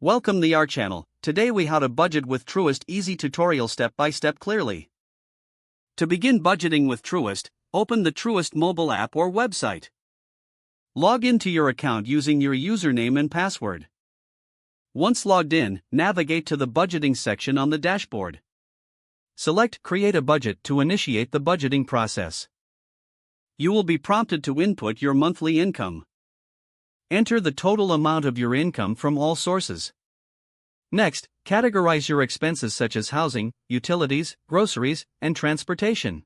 Welcome to our channel. Today we how to budget with Truist easy tutorial step by step clearly. To begin budgeting with Truist, open the Truist mobile app or website. Log into your account using your username and password. Once logged in, navigate to the budgeting section on the dashboard. Select Create a Budget to initiate the budgeting process. You will be prompted to input your monthly income. Enter the total amount of your income from all sources. Next, categorize your expenses such as housing, utilities, groceries, and transportation.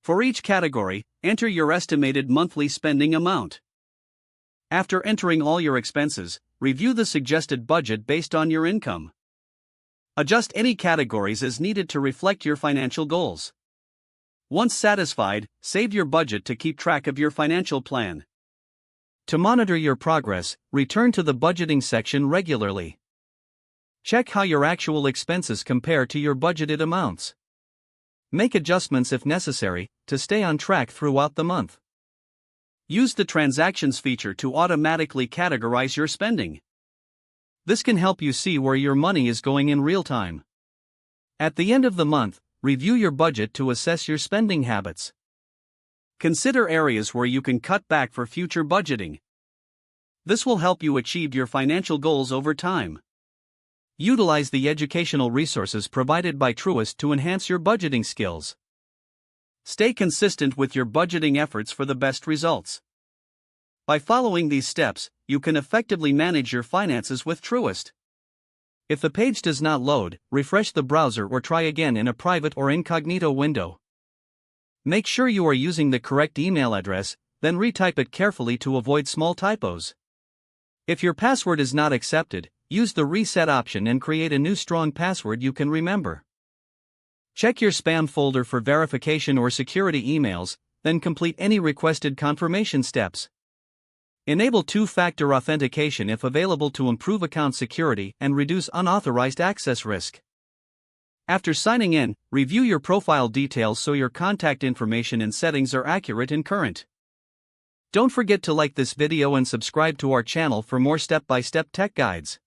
For each category, enter your estimated monthly spending amount. After entering all your expenses, review the suggested budget based on your income. Adjust any categories as needed to reflect your financial goals. Once satisfied, save your budget to keep track of your financial plan. To monitor your progress, return to the budgeting section regularly. Check how your actual expenses compare to your budgeted amounts. Make adjustments if necessary, to stay on track throughout the month. Use the Transactions feature to automatically categorize your spending. This can help you see where your money is going in real time. At the end of the month, review your budget to assess your spending habits. Consider areas where you can cut back for future budgeting. This will help you achieve your financial goals over time. Utilize the educational resources provided by Truist to enhance your budgeting skills. Stay consistent with your budgeting efforts for the best results. By following these steps, you can effectively manage your finances with Truist. If the page does not load, refresh the browser or try again in a private or incognito window. Make sure you are using the correct email address, then retype it carefully to avoid small typos. If your password is not accepted, use the reset option and create a new strong password you can remember. Check your spam folder for verification or security emails, then complete any requested confirmation steps. Enable two-factor authentication if available to improve account security and reduce unauthorized access risk. After signing in, review your profile details so your contact information and settings are accurate and current. Don't forget to like this video and subscribe to our channel for more step-by-step tech guides.